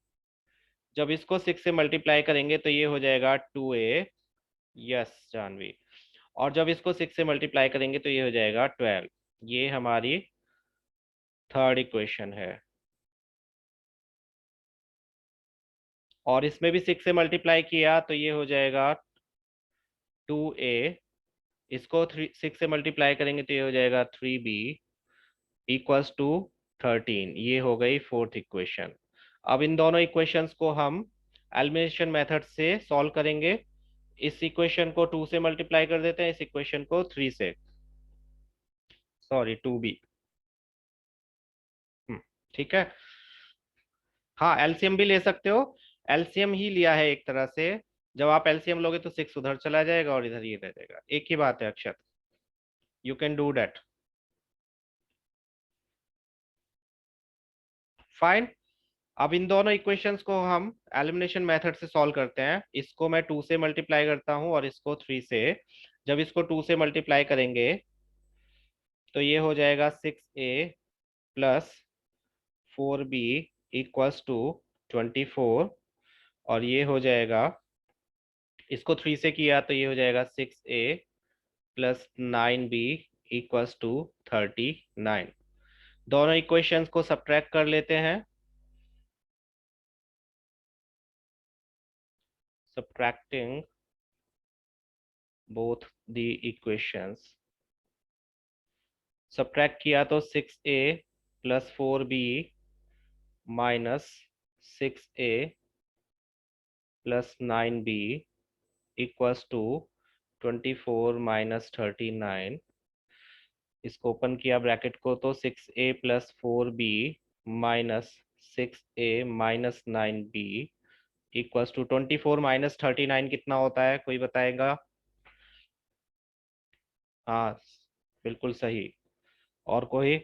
जब इसको 6 से मल्टीप्लाई करेंगे तो ये हो जाएगा 2a। यस जानवी। और जब इसको 6 से मल्टीप्लाई करेंगे तो ये हो जाएगा 12। ये हमारी थर्ड इक्वेशन है। और इसमें भी 6 से मल्टीप्लाई किया तो ये हो जाएगा 2a। इसको 6 से मल्टीप्लाई करेंगे तो ये हो जाएगा 3b इक्वल्स टू 13। ये हो गई फोर्थ इक्वेशन। अब इन दोनों इक्वेशंस को हम एलिमिनेशन मेथड से सॉल्व करेंगे। इस इक्वेशन को 2 से मल्टीप्लाई कर देते हैं, इस इक्वेशन को 3 से, सॉरी 2b। ठीक है। हाँ, एलसीएम भी ले सकते हो। एलसीएम ही लिया है एक तरह से। जब आप एलसीएम लोगे तो 6 उधर चला जाएगा और इधर ये रह जाएगा, एक ही बात है Akshat. You can do that. Fine. अब इन दोनों इक्वेशंस को हम एलिमिनेशन मेथड से सॉल्व करते हैं। इसको मैं 2 से मल्टीप्लाई करता हूं और इसको 3 से। जब इसको 2 से मल्टीप्लाई करेंगे तो ये हो जाएगा 6a plus 4b equals to 24। और ये हो जाएगा, इसको 3 से किया तो ये हो जाएगा 6a plus 9b equals to 39। दोनों इक्वेशंस को सब्ट्रैक्ट कर लेते हैं। Subtracting both the equations, subtract किया तो 6a plus 4b minus 6a plus 9b equals to 24 minus 39। इसको ओपन किया ब्रैकेट को तो 6a plus 4b minus 6a minus 9b equals to 24 minus 39 कितना होता है? कोई बताएगा? हाँ, बिल्कुल सही। और कोई?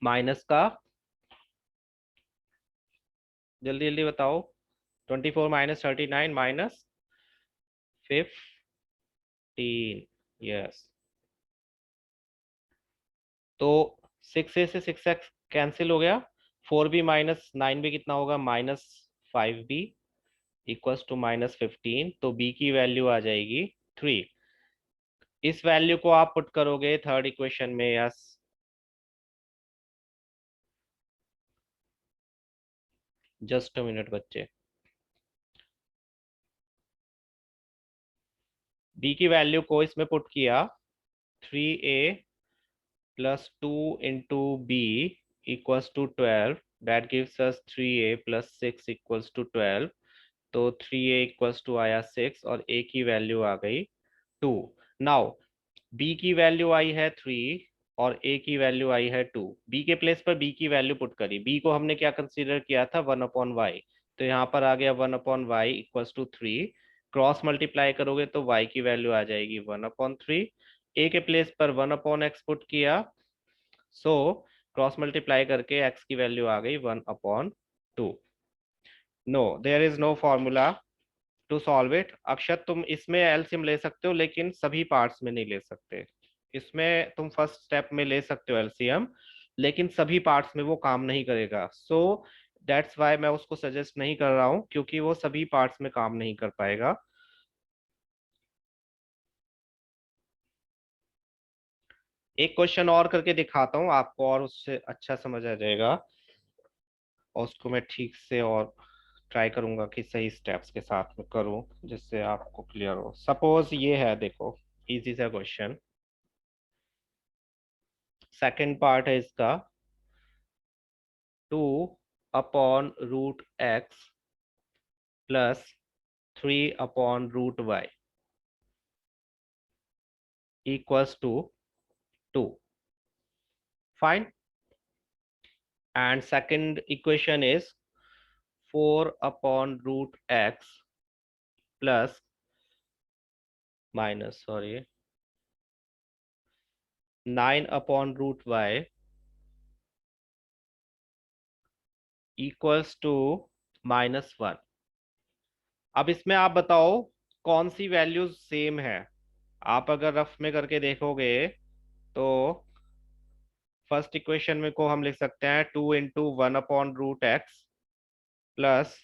माइनस का जल्दी जल्दी बताओ। 24 माइनस 39 माइनस 15। यस। तो 6a से 6x कैंसिल हो गया। 4b माइनस 9b कितना होगा? Minus 5b equals to minus 15। तो b की वैल्यू आ जाएगी 3। इस वैल्यू को आप पुट करोगे थर्ड इक्वेशन में। यस। जस्ट अ मिनट बच्चे। b की वैल्यू को इसमें पुट किया, 3a plus 2 into B equals to 12। That gives us 3a plus 6 equals to 12। तो 3a इक्वल्स टू आया 6 और a की वैल्यू आ गई 2। नाउ b की वैल्यू आई है 3 और a की वैल्यू आई है 2। b के प्लेस पर b की वैल्यू पुट करी। b को हमने क्या कंसीडर किया था? 1/y। तो यहाँ पर आ गया 1/y equals to 3। Cross multiply करोगे तो y की वैल्यू आ जाएगी 1/3। a के प्लेस पर 1/x पुट किया, सो क्रॉस मल्टीप्लाई करके x की वैल्यू आ गई 1/2। No, there is no formula to solve it. Akshat तुम इसमें एलसीएम ले सकते हो, लेकिन सभी पार्ट्स में नहीं ले सकते। इसमें तुम फर्स्ट स्टेप में ले सकते हो एलसीएम, लेकिन सभी पार्ट्स में वो काम नहीं करेगा। सो दैट्स वाई मैं उसको सजेस्ट नहीं कर रहा हूं, क्योंकि वो सभी पार्ट्स में काम नहीं कर पाएगा। एक क्वेश्चन और करके दिखाता हूं आपको, और उससे अच्छा समझ आ जाएगा, और उसको मैं ठीक से और ट्राई करूंगा कि सही स्टेप्स के साथ में करूं, जिससे आपको क्लियर हो। सपोज ये है, देखो, इजी सा क्वेश्चन। सेकंड पार्ट है इसका, 2/√x plus 3/√y equals to 2. Fine. And second equation is 4/√x plus minus, sorry, 9/√y equals to -1. अब इसमें आप बताओ कौन सी वैल्यूज सेम है। आप अगर रफ में करके देखोगे तो फर्स्ट इक्वेशन में को हम लिख सकते हैं 2 × 1/√x प्लस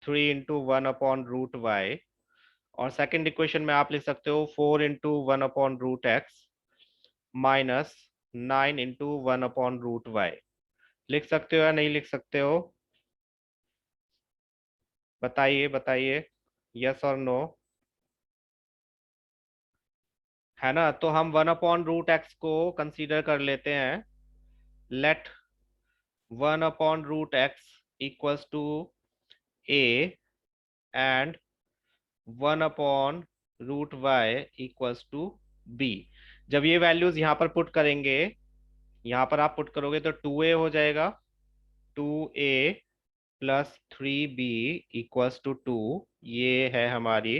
3 × 1/√y, और सेकंड इक्वेशन में आप लिख सकते हो 4 × 1/√x माइनस 9 × 1/√y। लिख सकते हो या नहीं लिख सकते हो? बताइए बताइए, यस और नो। है ना? तो हम 1/√x को कंसीडर कर लेते हैं। Let 1/√x equals to a and 1/√y equals to b। जब ये वैल्यूज यहाँ पर पुट करेंगे, यहाँ पर आप पुट करोगे तो 2a हो जाएगा, 2a plus 3b equals to 2। ये है हमारी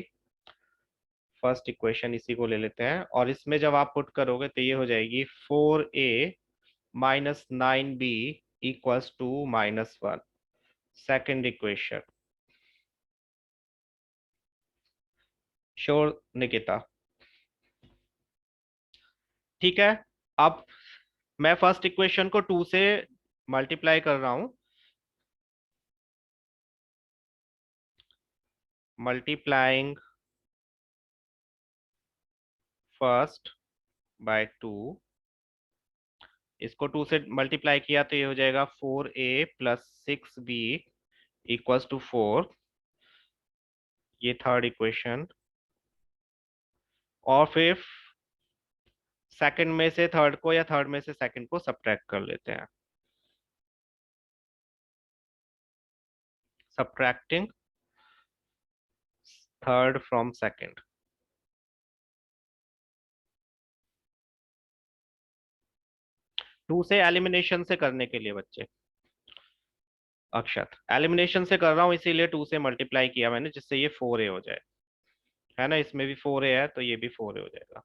फर्स्ट इक्वेशन, इसी को ले लेते हैं। और इसमें जब आप पुट करोगे तो ये हो जाएगी 4a minus 9b equals to -1, second equation. Sure Nikita? ठीक है। अब मैं फर्स्ट इक्वेशन को 2 से मल्टीप्लाई कर रहा हूं। मल्टीप्लाइंग फर्स्ट बाय 2, इसको 2 से मल्टीप्लाई किया तो ये हो जाएगा 4a plus 6b equals to 4। ये थर्ड इक्वेशन। और फिर सेकंड में से थर्ड को या थर्ड में से सेकंड को सब्ट्रैक्ट कर लेते हैं। Subtracting third from second. 2 से एलिमिनेशन से करने के लिए बच्चे, अक्षत एलिमिनेशन से कर रहा हूं, इसीलिए 2 से मल्टीप्लाई किया मैंने, जिससे ये 4a हो जाए। है ना? इसमें भी 4a है तो ये भी 4a हो जाएगा।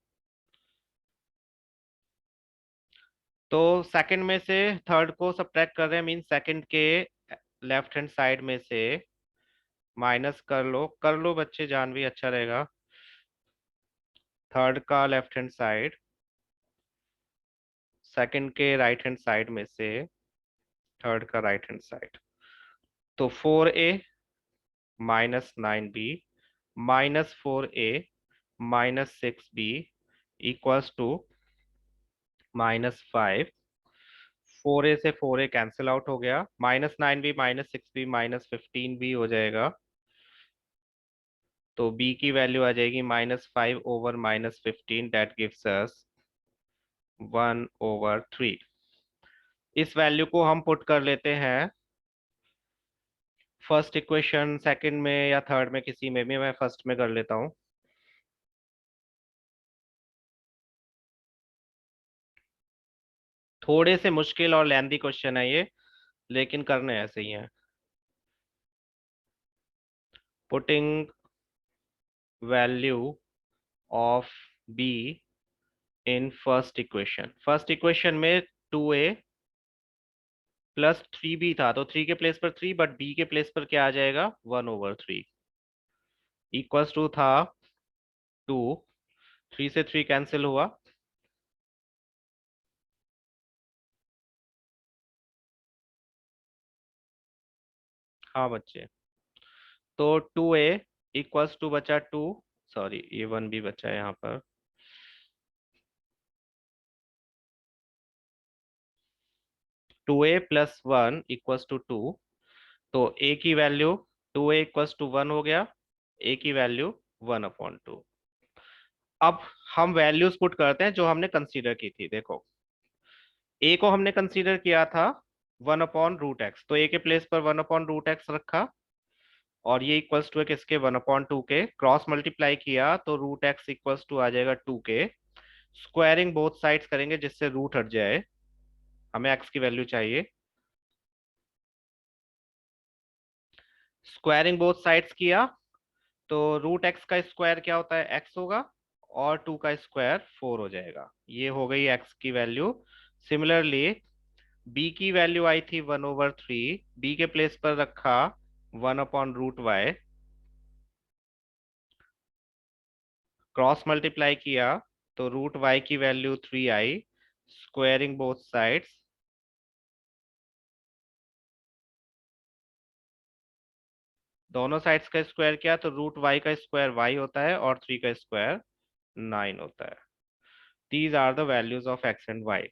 तो सेकंड में से थर्ड को सब्ट्रैक्ट कर रहे हैं, मीन सेकंड के लेफ्ट हैंड साइड में से माइनस कर लो बच्चे, जान भी अच्छा रहेगा। थर्ड का लेफ्ट हैंड साइड, सेकंड के राइट हैंड साइड में से थर्ड का राइट हैंड साइड। तो 4a minus 9b minus 4a minus 6b equals to -5। 4a से 4a कैंसिल आउट हो गया, -9b minus 6b minus 15b हो जाएगा। तो b की वैल्यू आ जाएगी -5 ओवर -15, दैट गिव्स अस 1/3। इस वैल्यू को हम पुट कर लेते हैं फर्स्ट इक्वेशन, सेकंड में या थर्ड में, किसी में भी। मैं फर्स्ट में कर लेता हूं। थोड़े से मुश्किल और लेंदी क्वेश्चन है ये, लेकिन करने ऐसे ही हैं। Putting value of b in first equation में 2a प्लस 3b था, तो 3 के प्लेस पर 3, बट b के प्लेस पर क्या आ जाएगा? 1/3 इक्वल्स टू था 2। 3 से 3 कैंसिल हुआ, हाँ बच्चे, तो 2a इक्वल्स टू बचा 2, सॉरी ये 1 भी बचा है यहाँ पर। 2a+1 इक्वल्स टू 2, तो a की वैल्यू 2a इक्वल्स टू 1 हो गया, a की वैल्यू 1/2। अब हम वैल्यूज पुट करते हैं जो हमने कंसीडर की थी। देखो, a को हमने कंसीडर किया था 1/√x, तो a के प्लेस पर 1/√x रखा, और ये इक्वल्स टू है किसके, 1/2 के। क्रॉस मल्टीप्लाई किया तो √x इक्वल्स टू आ जाएगा 2 के। स्क्वायरिंग बोथ साइड्स करेंगे जिससे रूट हट जाए, हमें x की वैल्यू चाहिए। स्क्वायरिंग बोथ साइड्स किया तो √x का स्क्वायर क्या होता है, x होगा, और 2 का स्क्वायर 4 हो जाएगा। ये हो गई x की वैल्यू। सिमिलरली b की वैल्यू आई थी 1/3, b के प्लेस पर रखा 1/√y, क्रॉस मल्टीप्लाई किया तो √y की वैल्यू 3 आई। स्क्वायरिंग बोथ साइड्स, दोनों साइड्स का स्क्वायर किया तो √y का स्क्वायर y होता है और 3 का स्क्वायर 9 होता है। These are the values of x and y।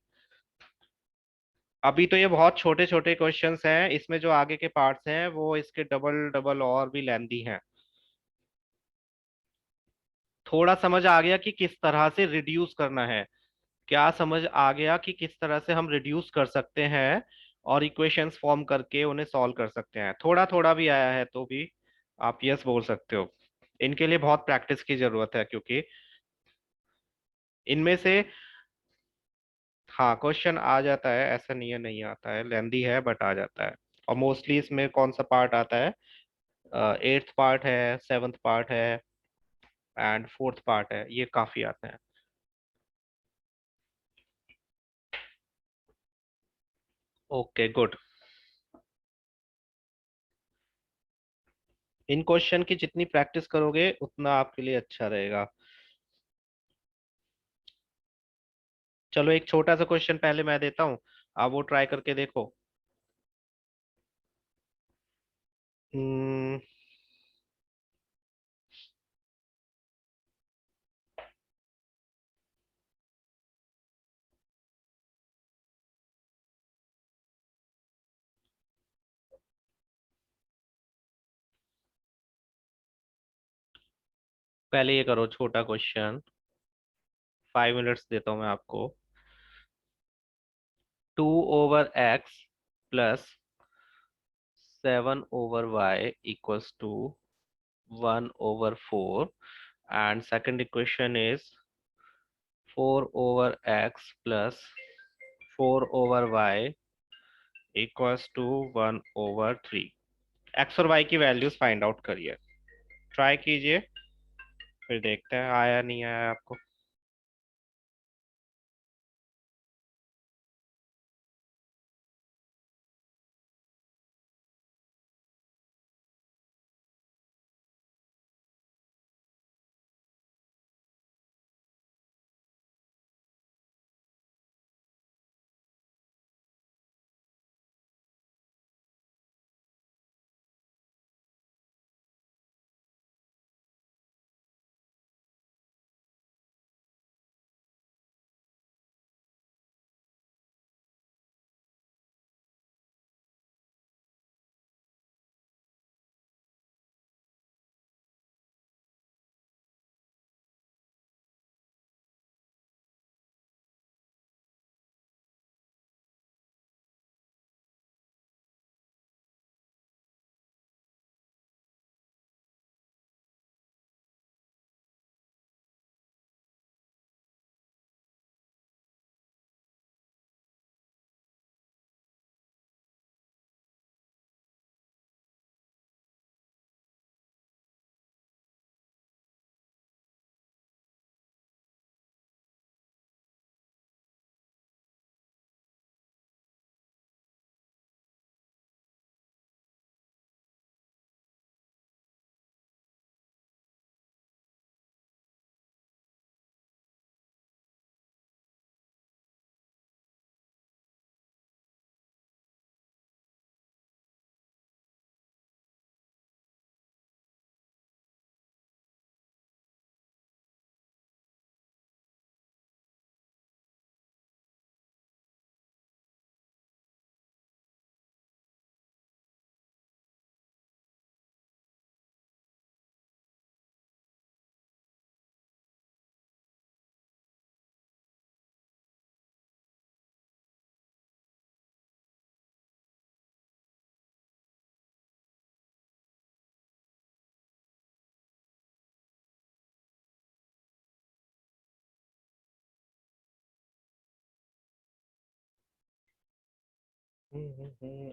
अभी तो ये बहुत छोटे छोटे क्वेश्चंस हैं, इसमें जो आगे के पार्ट्स हैं वो इसके डबल डबल और भी लेंथी हैं। थोड़ा समझ आ गया कि किस तरह से रिड्यूस करना है? क्या समझ आ गया कि किस तरह से हम रिड्यूस कर सकते हैं और इक्वेशंस फॉर्म करके उन्हें सॉल्व कर सकते हैं? थोड़ा थोड़ा भी आया है तो भी आप यस बोल सकते हो। इनके लिए बहुत प्रैक्टिस की जरूरत है, क्योंकि इनमें से, हाँ क्वेश्चन आ जाता है, ऐसा नहीं है नहीं आता है, लेंदी है बट आ जाता है। और मोस्टली इसमें कौन सा पार्ट आता है, 8th पार्ट है, 7th पार्ट है, एंड 4th पार्ट है, ये काफी आते हैं। Okay good. इन क्वेश्चन की जितनी प्रैक्टिस करोगे उतना आपके लिए अच्छा रहेगा। चलो एक छोटा सा क्वेश्चन पहले मैं देता हूँ, आप वो ट्राई करके देखो। हम्म, पहले ये करो छोटा क्वेश्चन, 5 मिनट्स देता हूँ मैं आपको। 2/x plus 7/y equals to 1/4, and second equation is 4/x plus 4/y equals to 1/3। X और वाई की वैल्यूज फाइंड आउट करिए, ट्राई कीजिए, फिर देखते हैं आया नहीं आया आपको।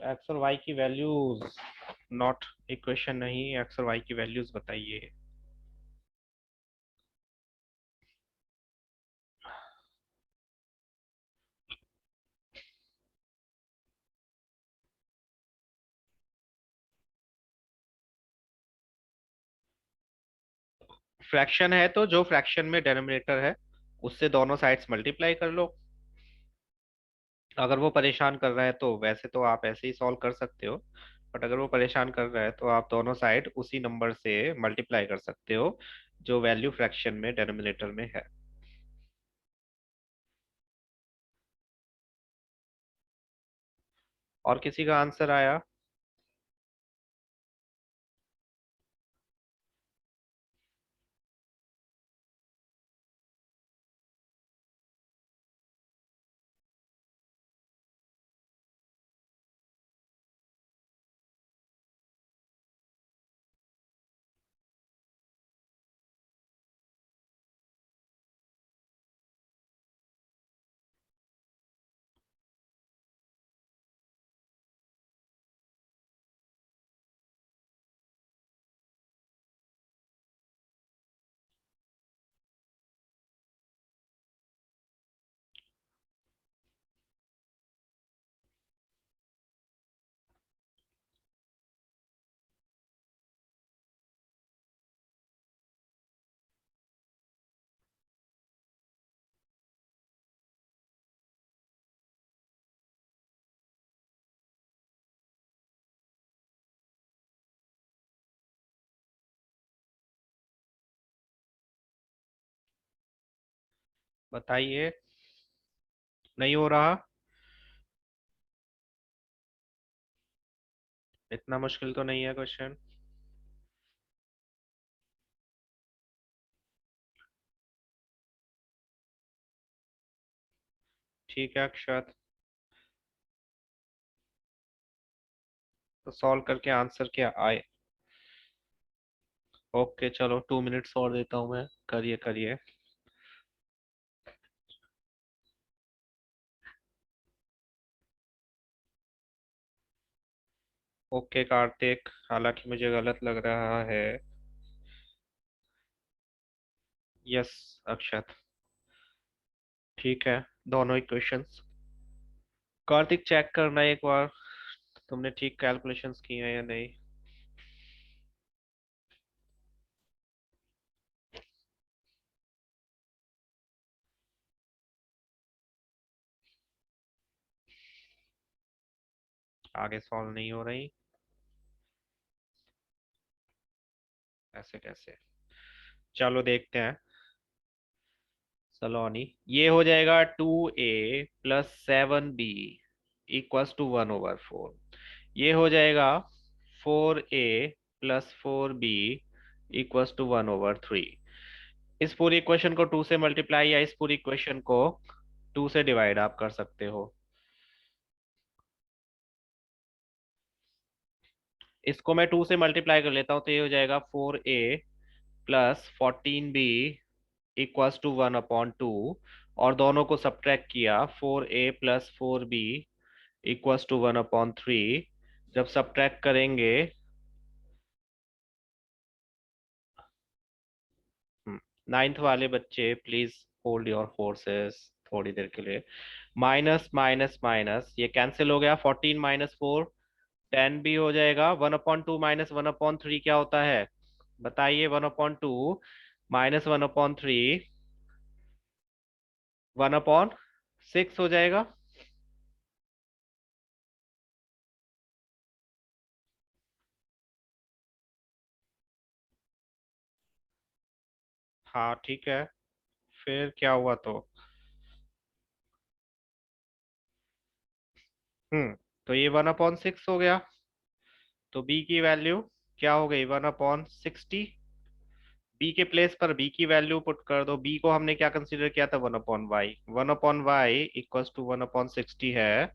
एक्स और वाई की वैल्यूज, नॉट इक्वेशन नहीं, एक्स और वाई की वैल्यूज बताइए। फ्रैक्शन है तो जो फ्रैक्शन में डिनोमिनेटर है उससे दोनों साइड्स मल्टीप्लाई कर लो। अगर वो परेशान कर रहा है तो वैसे तो आप ऐसे ही सॉल्व कर सकते हो, बट अगर वो परेशान कर रहा है तो आप दोनों साइड उसी नंबर से मल्टीप्लाई कर सकते हो जो वैल्यू फ्रैक्शन में डिनोमिनेटर में है। और किसी का आंसर आया? बताइए। नहीं हो रहा? इतना मुश्किल तो नहीं है क्वेश्चन। ठीक है अक्षत, तो सॉल्व करके आंसर क्या आए? ओके चलो 2 मिनट्स और देता हूँ मैं, करिए करिए। ओके कार्तिक, हालांकि मुझे गलत लग रहा है। यस अक्षत, ठीक है, दोनों इक्वेशंस। कार्तिक चेक करना एक बार, तुमने ठीक कैलकुलेशंस किए हैं या नहीं। आगे सॉल्व नहीं हो रही? ऐसे कैसे? चलो देखते हैं। सलोनी, ये हो जाएगा 2a + 7b = 1/4। ये हो जाएगा 4a + 4b = 1/3। इस पूरी इक्वेशन को 2 से मल्टीप्लाई या इस पूरी इक्वेशन को 2 से डिवाइड आप कर सकते हो। इसको मैं 2 से मल्टीप्लाई कर लेता हूँ तो ये हो जाएगा 4a + 14b = 1/2। और दोनों को सब्ट्रैक्ट किया, 4a + 4b = 1/3। जब सब्ट्रैक्ट करेंगे, नाइन्थ वाले बच्चे प्लीज होल्ड योर फोर्सेस थोड़ी देर के लिए। माइनस माइनस माइनस ये कैंसिल हो गया, 14 - 4 10 भी हो जाएगा। 1/2 -1/3 क्या होता है बताइए? 1/2 -1/3 1/6 हो जाएगा। हाँ ठीक है, फिर क्या हुआ तो? तो ये 1/6 हो गया, तो बी की वैल्यू क्या हो गई? 1/60। बी के प्लेस पर बी की वैल्यू पुट कर दो। बी को हमने क्या कंसीडर किया था? 1/y। 1/y = 1/60 है,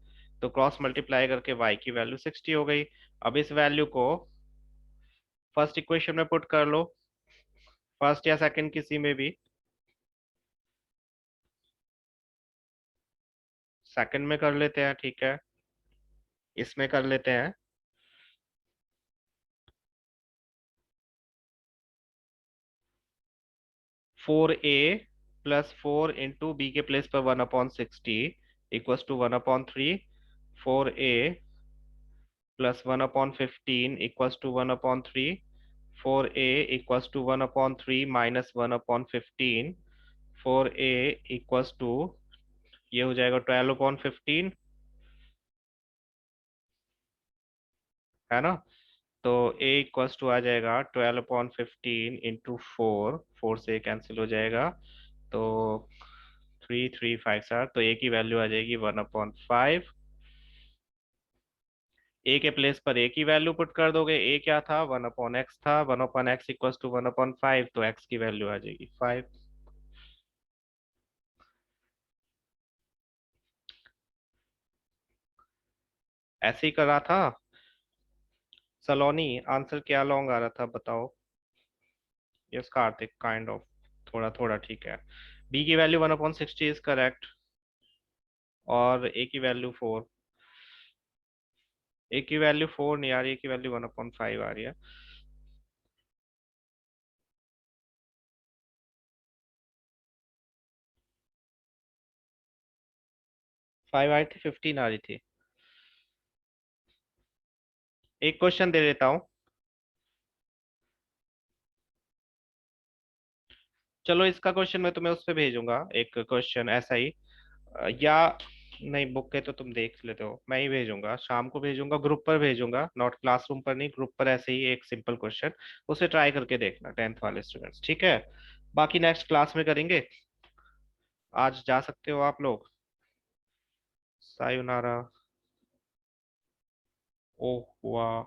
तो क्रॉस मल्टीप्लाई करके y की वैल्यू 60 हो गई। अब इस वैल्यू को फर्स्ट इक्वेशन में पुट कर लो, फर्स्ट या सेकंड किसी में भी। सेकंड में कर लेते हैं, ठीक है। इसमें कर लेते हैं। 4a+4 इंटू बी के प्लेस पर 1/60 equals to 1/3। 4a+1/15 equals to 1/3। 4a equals to 1/3 minus 1/15। 4a equals to, ये हो जाएगा 12/15, है ना। तो a इक्वल्स टू आ जाएगा 12/15 इंटू 4, 4 से कैंसिल हो जाएगा। तो 3 3 5 तो a की वैल्यू आ जाएगी 1/5। a के प्लेस पर a की वैल्यू पुट कर दोगे। a क्या था, 1/x था। 1/x इक्वल्स टू 1/5, तो x की वैल्यू आ जाएगी 5। ऐसे ही करा था सलोनी। आंसर क्या लॉन्ग आ रहा था बताओ। यस कार्तिक, काइंड ऑफ, थोड़ा थोड़ा ठीक है। b की वैल्यू 1/60 इज करेक्ट, और a की वैल्यू 4। a की वैल्यू 4 नहीं आ रही, a की वैल्यू 1/5 आ रही है। 5 आई थी, 15 आ रही थी। एक क्वेश्चन दे देता हूँ। चलो इसका क्वेश्चन मैं तुम्हें उस पे भेजूंगा, एक क्वेश्चन ऐसा ही। या नहीं, बुक के तो तुम देख लेते हो, मैं ही भेजूंगा, शाम को भेजूंगा, ग्रुप पर भेजूंगा, नॉट क्लासरूम पर नहीं, ग्रुप पर ऐसे ही एक सिंपल क्वेश्चन, उसे ट्राई करके देखना 10th वाले स्टूडेंट्स, ठीक है। बाकी नेक्स्ट क्लास में करेंगे। आज जा सकते हो आप लोग। सायोनारा। ओह वाह।